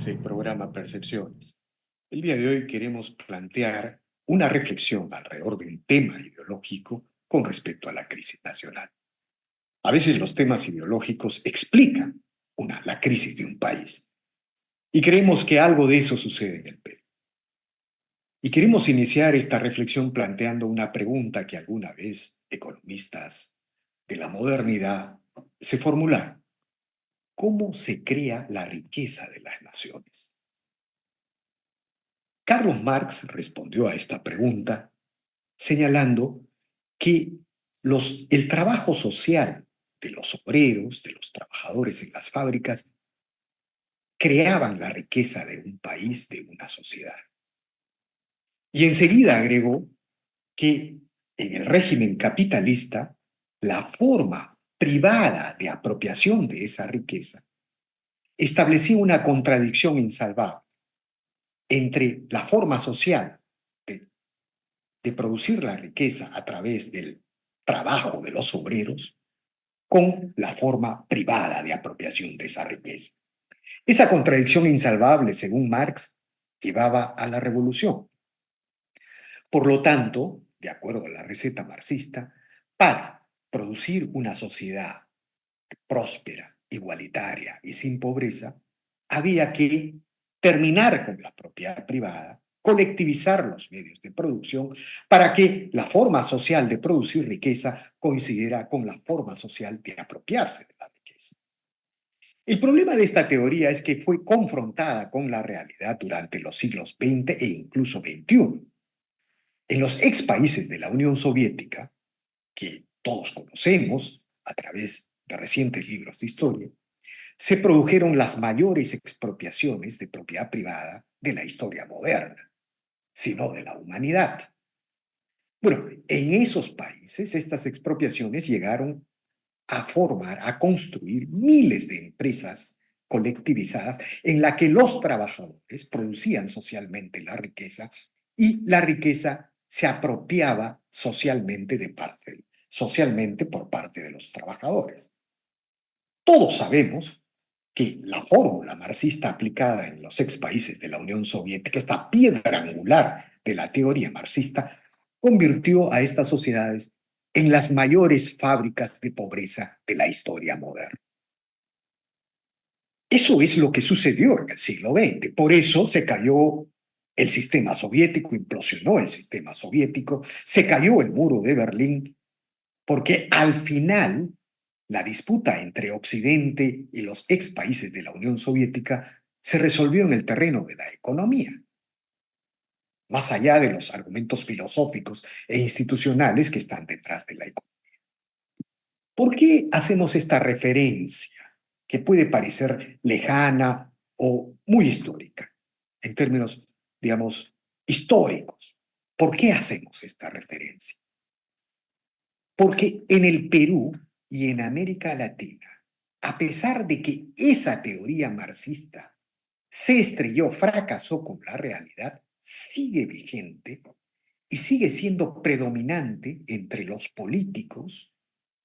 el programa Percepciones. El día de hoy queremos plantear una reflexión alrededor de un tema ideológico con respecto a la crisis nacional. A veces los temas ideológicos explican la crisis de un país y creemos que algo de eso sucede en el Perú. Y queremos iniciar esta reflexión planteando una pregunta que alguna vez economistas de la modernidad se formularon. ¿Cómo se crea la riqueza de las naciones? Carlos Marx respondió a esta pregunta señalando que el trabajo social de los obreros, de los trabajadores en las fábricas, creaban la riqueza de un país, de una sociedad. Y enseguida agregó que en el régimen capitalista, la forma privada de apropiación de esa riqueza establecía una contradicción insalvable entre la forma social de producir la riqueza a través del trabajo de los obreros con la forma privada de apropiación de esa riqueza. Esa contradicción insalvable, según Marx, llevaba a la revolución. Por lo tanto, de acuerdo a la receta marxista, para producir una sociedad próspera, igualitaria y sin pobreza, había que terminar con la propiedad privada, colectivizar los medios de producción para que la forma social de producir riqueza coincidiera con la forma social de apropiarse de la riqueza. El problema de esta teoría es que fue confrontada con la realidad durante los siglos XX e incluso XXI. En los ex países de la Unión Soviética, que todos conocemos a través de recientes libros de historia, se produjeron las mayores expropiaciones de propiedad privada de la historia moderna, sino de la humanidad. Bueno, en esos países estas expropiaciones llegaron a formar, a construir miles de empresas colectivizadas en la que los trabajadores producían socialmente la riqueza y la riqueza se apropiaba socialmente por parte de los trabajadores. Todos sabemos que la fórmula marxista aplicada en los ex países de la Unión Soviética, esta piedra angular de la teoría marxista, convirtió a estas sociedades en las mayores fábricas de pobreza de la historia moderna. Eso es lo que sucedió en el siglo XX. Por eso se cayó el sistema soviético, implosionó el sistema soviético, se cayó el muro de Berlín, porque al final la disputa entre Occidente y los ex países de la Unión Soviética se resolvió en el terreno de la economía, más allá de los argumentos filosóficos e institucionales que están detrás de la economía. ¿Por qué hacemos esta referencia que puede parecer lejana o muy histórica en términos, digamos, históricos? ¿Por qué hacemos esta referencia? Porque en el Perú y en América Latina, a pesar de que esa teoría marxista se estrelló, fracasó con la realidad, sigue vigente y sigue siendo predominante entre los políticos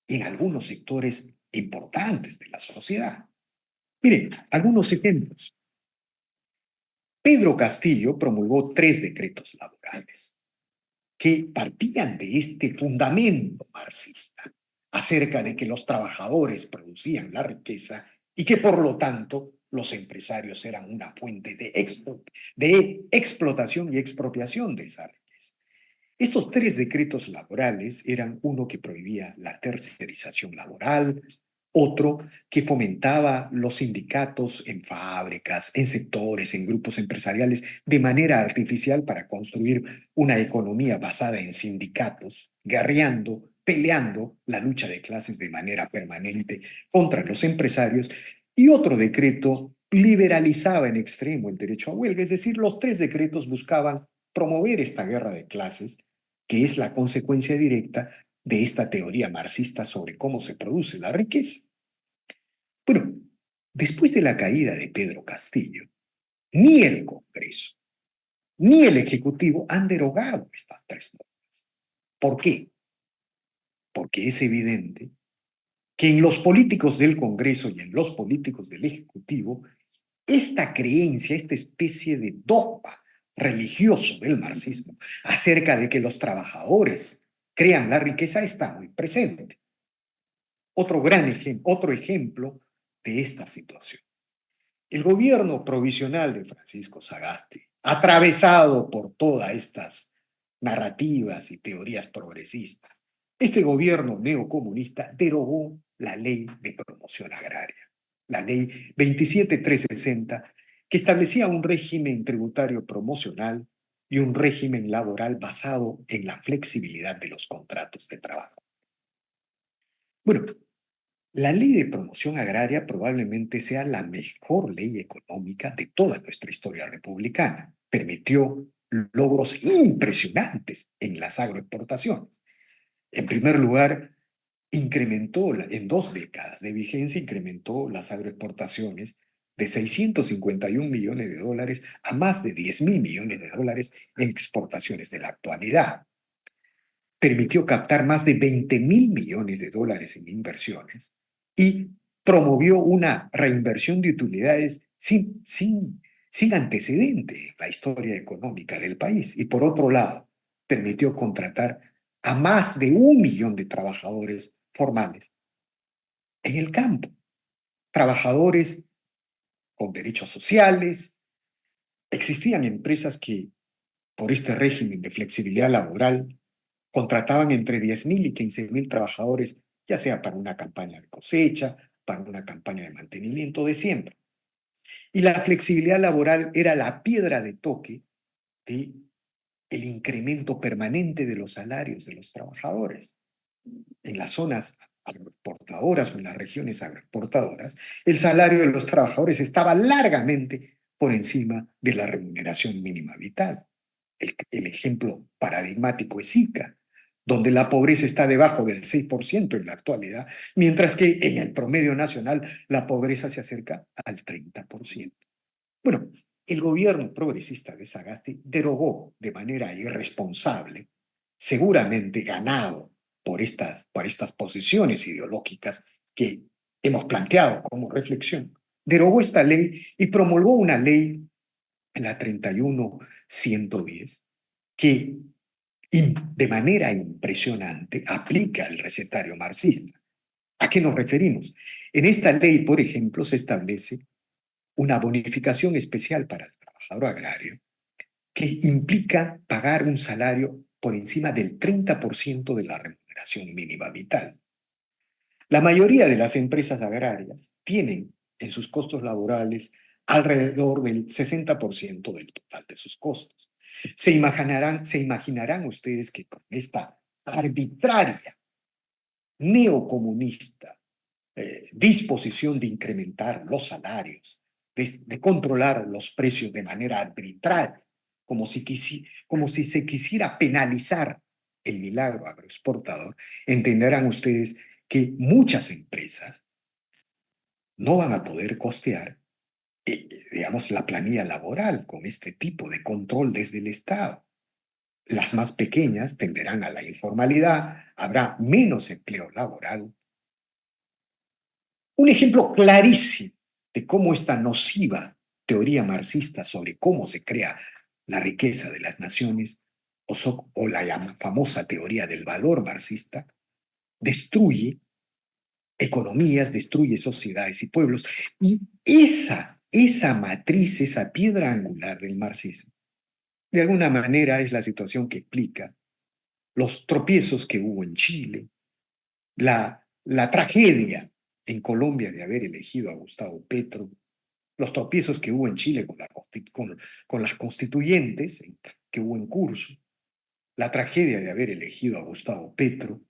y en algunos sectores importantes de la sociedad. Miren, algunos ejemplos. Pedro Castillo promulgó 3 decretos laborales que partían de este fundamento marxista acerca de que los trabajadores producían la riqueza y que por lo tanto los empresarios eran una fuente de explotación y expropiación de esa riqueza. Estos 3 decretos laborales eran uno que prohibía la tercerización laboral, otro que fomentaba los sindicatos en fábricas, en sectores, en grupos empresariales, de manera artificial para construir una economía basada en sindicatos, guerreando, peleando la lucha de clases de manera permanente contra los empresarios. Y otro decreto liberalizaba en extremo el derecho a huelga, es decir, los 3 decretos buscaban promover esta guerra de clases, que es la consecuencia directa de esta teoría marxista sobre cómo se produce la riqueza. Bueno, después de la caída de Pedro Castillo, ni el Congreso ni el Ejecutivo han derogado estas 3 normas. ¿Por qué? Porque es evidente que en los políticos del Congreso y en los políticos del Ejecutivo Esta creencia, esta especie de dogma religioso del marxismo acerca de que los trabajadores crean la riqueza está muy presente. Otro ejemplo de esta situación. El gobierno provisional de Francisco Sagasti, atravesado por todas estas narrativas y teorías progresistas, este gobierno neocomunista derogó la ley de promoción agraria, la ley 27360, que establecía un régimen tributario promocional y un régimen laboral basado en la flexibilidad de los contratos de trabajo. Bueno, la ley de promoción agraria probablemente sea la mejor ley económica de toda nuestra historia republicana. Permitió logros impresionantes en las agroexportaciones. En primer lugar, en 2 décadas de vigencia, incrementó las agroexportaciones de 651 millones de dólares a más de 10.000 millones de dólares en exportaciones de la actualidad. Permitió captar más de 20.000 millones de dólares en inversiones y promovió una reinversión de utilidades sin antecedente en la historia económica del país. Y por otro lado, permitió contratar a más de 1 millón de trabajadores formales en el campo, trabajadores con derechos sociales. Existían empresas que, por este régimen de flexibilidad laboral, contrataban entre 10.000 y 15.000 trabajadores, ya sea para una campaña de cosecha, para una campaña de mantenimiento de siembra. Y la flexibilidad laboral era la piedra de toque de el incremento permanente de los salarios de los trabajadores. En las zonas agroexportadoras o en las regiones agroexportadoras, el salario de los trabajadores estaba largamente por encima de la remuneración mínima vital. El ejemplo paradigmático es Ica, donde la pobreza está debajo del 6% en la actualidad, mientras que en el promedio nacional la pobreza se acerca al 30%. Bueno, el gobierno progresista de Sagasti derogó de manera irresponsable, seguramente ganado por estas posiciones ideológicas que hemos planteado como reflexión, derogó esta ley y promulgó una ley, la 31110, que de manera impresionante aplica el recetario marxista. ¿A qué nos referimos? En esta ley, por ejemplo, se establece una bonificación especial para el trabajador agrario que implica pagar un salario por encima del 30% de la remuneración mínima vital. La mayoría de las empresas agrarias tienen en sus costos laborales alrededor del 60% del total de sus costos. Se imaginarán ustedes que con esta arbitraria neocomunista disposición de incrementar los salarios, de controlar los precios de manera arbitraria, como si se quisiera penalizar el milagro agroexportador, entenderán ustedes que muchas empresas no van a poder costear, digamos, la planilla laboral con este tipo de control desde el Estado. Las más pequeñas tenderán a la informalidad, habrá menos empleo laboral. Un ejemplo clarísimo de cómo esta nociva teoría marxista sobre cómo se crea la riqueza de las naciones, o la famosa teoría del valor marxista, destruye economías, destruye sociedades y pueblos. Y esa matriz, esa piedra angular del marxismo, de alguna manera es la situación que explica los tropiezos que hubo en Chile, la tragedia en Colombia de haber elegido a Gustavo Petro, los tropiezos que hubo en Chile con las constituyentes que hubo en curso, la tragedia de haber elegido a Gustavo Petro,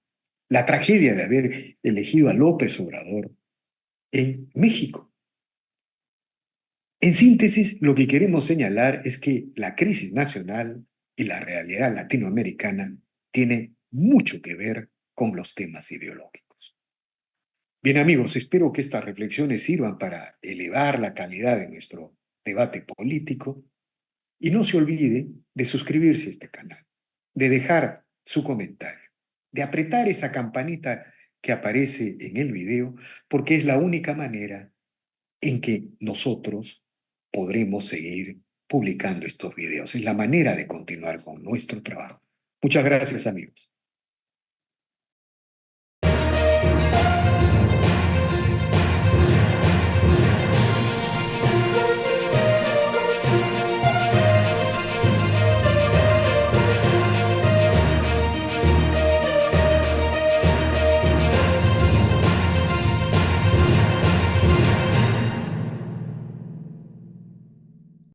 la tragedia de haber elegido a López Obrador en México. En síntesis, lo que queremos señalar es que la crisis nacional y la realidad latinoamericana tiene mucho que ver con los temas ideológicos. Bien amigos, espero que estas reflexiones sirvan para elevar la calidad de nuestro debate político y no se olvide de suscribirse a este canal, de dejar su comentario, de apretar esa campanita que aparece en el video porque es la única manera en que nosotros podremos seguir publicando estos videos. Es la manera de continuar con nuestro trabajo. Muchas gracias, amigos.